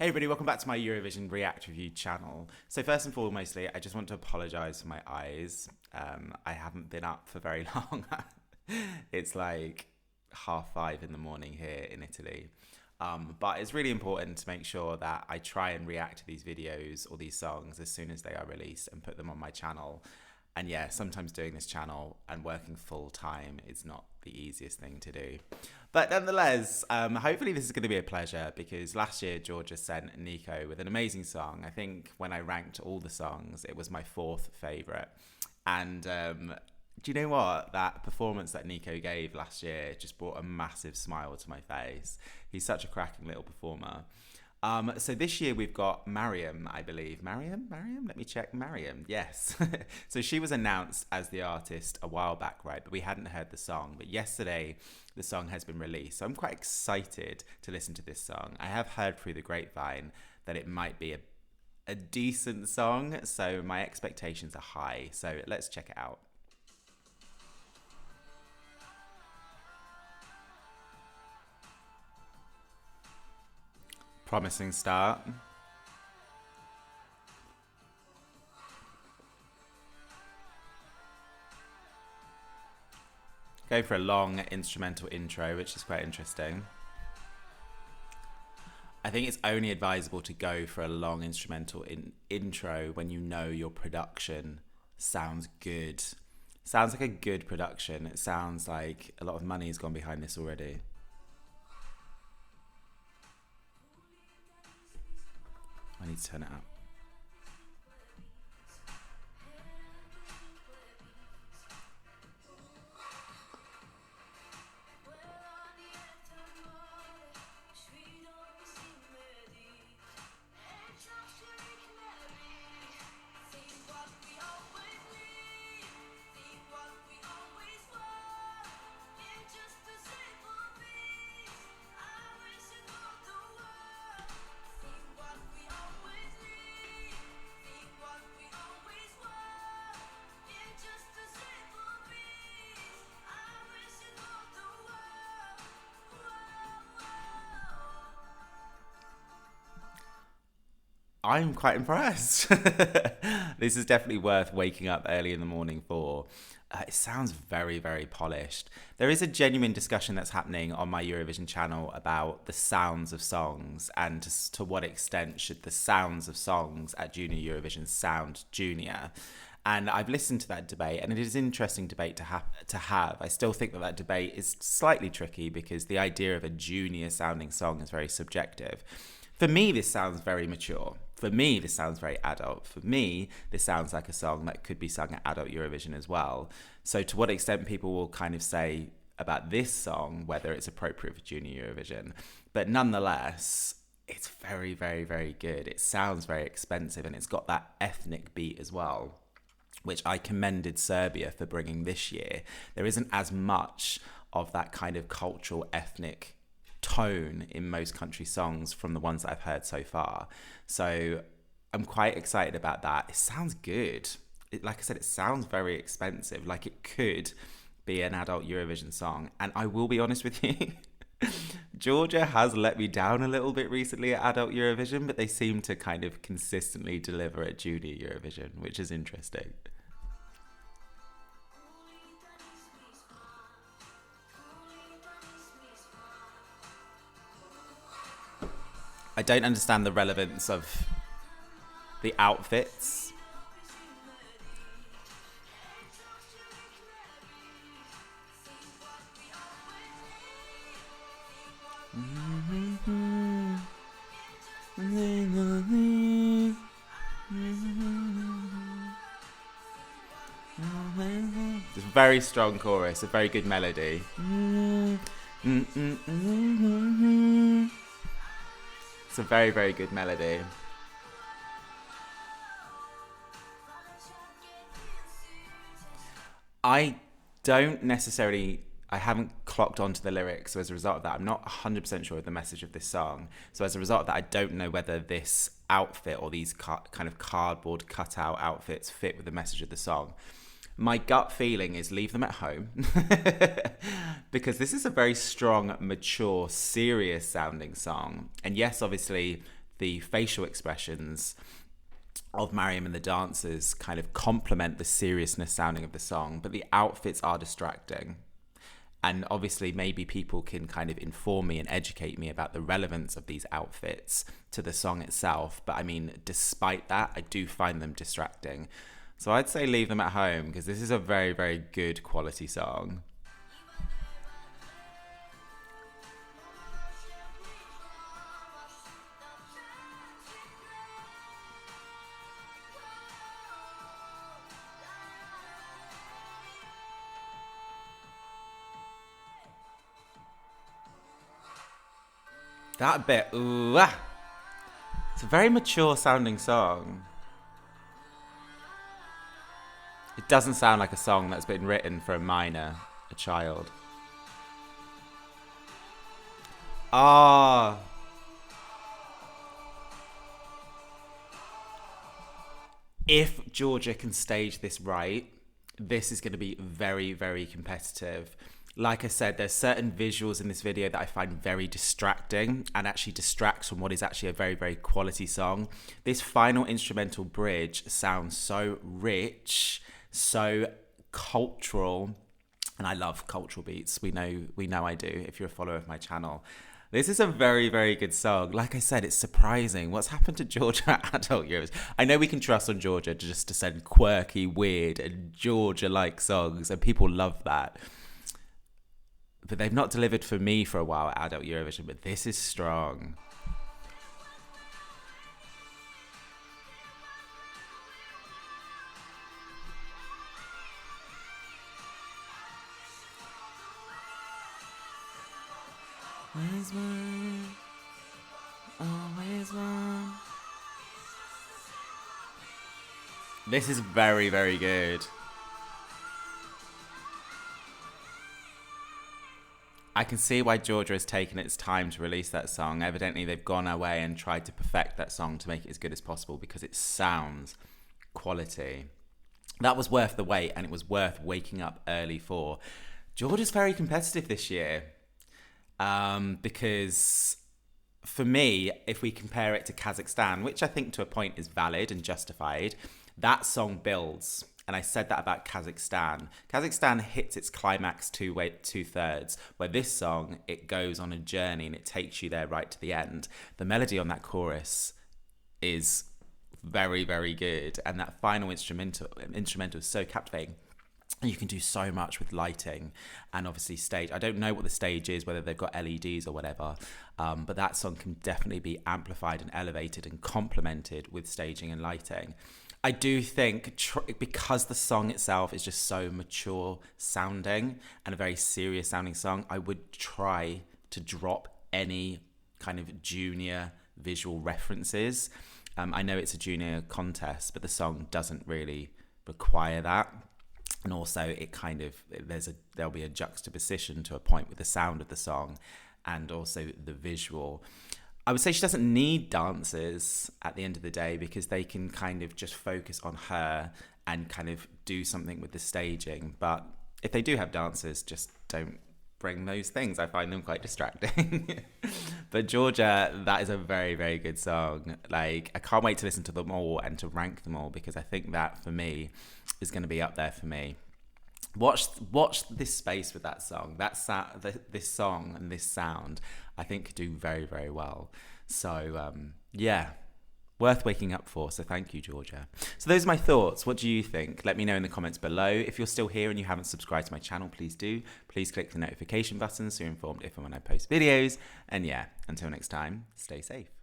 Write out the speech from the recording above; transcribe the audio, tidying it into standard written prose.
Hey everybody, welcome back to my Eurovision React Review channel. So first and foremostly, I just want to apologise for my eyes. I haven't been up for very long. It's like 5:30 in the morning here in Italy. But it's really important to make sure that I try and react to these videos or these songs as soon as they are released and put them on my channel. And yeah, sometimes doing this channel and working full time is not the easiest thing to do. But nonetheless, hopefully this is going to be a pleasure because last year Georgia sent Nico with an amazing song. I think when I ranked all the songs, it was my fourth favourite. And do you know what? That performance that Nico gave last year just brought a massive smile to my face. He's such a cracking little performer. So this year we've got Mariam, I believe. Mariam? Let me check. Mariam, yes. So she was announced as the artist a while back, right? But we hadn't heard the song. But yesterday the song has been released. So I'm quite excited to listen to this song. I have heard through the grapevine that it might be a decent song. So my expectations are high. So let's check it out. Promising start. Go for a long instrumental intro, which is quite interesting. I think it's only advisable to go for a long instrumental intro when you know your production sounds good. Sounds like a good production. It sounds like a lot of money has gone behind this already. I need to turn it up. I'm quite impressed. This is definitely worth waking up early in the morning for. It sounds very, very polished. There is a genuine discussion that's happening on my Eurovision channel about the sounds of songs and to what extent should the sounds of songs at Junior Eurovision sound junior. And I've listened to that debate, and it is an interesting debate to have. I still think that debate is slightly tricky because the idea of a junior sounding song is very subjective. For me, this sounds very mature. For me, this sounds very adult. For me, this sounds like a song that could be sung at adult Eurovision as well. So to what extent people will kind of say about this song, whether it's appropriate for Junior Eurovision. But nonetheless, it's very, very, very good. It sounds very expensive, and it's got that ethnic beat as well, which I commended Serbia for bringing this year. There isn't as much of that kind of cultural ethnic tone in most country songs from the ones that I've heard so far. So I'm quite excited about that. It sounds good. Like I said, it sounds very expensive. Like it could be an adult Eurovision song. And I will be honest with you, Georgia has let me down a little bit recently at adult Eurovision, but they seem to kind of consistently deliver at junior Eurovision, which is interesting. I don't understand the relevance of the outfits. It's a very strong chorus, a very good melody. It's a very, very good melody. I haven't clocked onto the lyrics, so as a result of that, I'm not 100% sure of the message of this song. So as a result of that, I don't know whether this outfit or these kind of cardboard cutout outfits fit with the message of the song. My gut feeling is leave them at home because this is a very strong, mature, serious sounding song. And yes, obviously the facial expressions of Mariam and the dancers kind of complement the seriousness sounding of the song, but the outfits are distracting. And obviously maybe people can kind of inform me and educate me about the relevance of these outfits to the song itself. But I mean, despite that, I do find them distracting. So I'd say leave them at home, because this is a very, very good quality song. That bit, ooh, ah. It's a very mature sounding song. It doesn't sound like a song that's been written for a minor, a child. Ah. If Georgia can stage this right, this is going to be very, very competitive. Like I said, there's certain visuals in this video that I find very distracting and actually distracts from what is actually a very, very quality song. This final instrumental bridge sounds so rich, so cultural, and I love cultural beats. We know I do, if you're a follower of my channel. This is a very, very good song. Like I said, it's surprising. What's happened to Georgia at Adult Euros? I know we can trust on Georgia just to send quirky, weird, and Georgia-like songs, and people love that. But they've not delivered for me for a while at Adult Eurovision, but this is strong. Always one, always one. This is very, very good. I can see why Georgia has taken its time to release that song. Evidently, they've gone away and tried to perfect that song to make it as good as possible, because it sounds quality. That was worth the wait, and it was worth waking up early for. Georgia's very competitive this year, because for me, if we compare it to Kazakhstan, which I think to a point is valid and justified, that song builds. And I said that about Kazakhstan. Kazakhstan hits its climax two-thirds, where this song, it goes on a journey and it takes you there right to the end. The melody on that chorus is very, very good. And that final instrumental is so captivating. You can do so much with lighting and obviously stage. I don't know what the stage is, whether they've got LEDs or whatever, but that song can definitely be amplified and elevated and complemented with staging and lighting. I do think because the song itself is just so mature sounding and a very serious sounding song, I would try to drop any kind of junior visual references. I know it's a junior contest, but the song doesn't really require that. And also it kind of, there'll be a juxtaposition to a point with the sound of the song and also the visual. I would say she doesn't need dancers at the end of the day, because they can kind of just focus on her and kind of do something with the staging. But if they do have dancers, just don't bring those things. I find them quite distracting. But Georgia, that is a very, very good song. Like, I can't wait to listen to them all and to rank them all, because I think that for me is going to be up there for me. Watch this space with that song. This song and this sound, I think, could do very, very well. So, yeah, worth waking up for. So thank you, Georgia. So those are my thoughts. What do you think? Let me know in the comments below. If you're still here and you haven't subscribed to my channel, please do. Please click the notification button so you're informed if and when I post videos. And yeah, until next time, stay safe.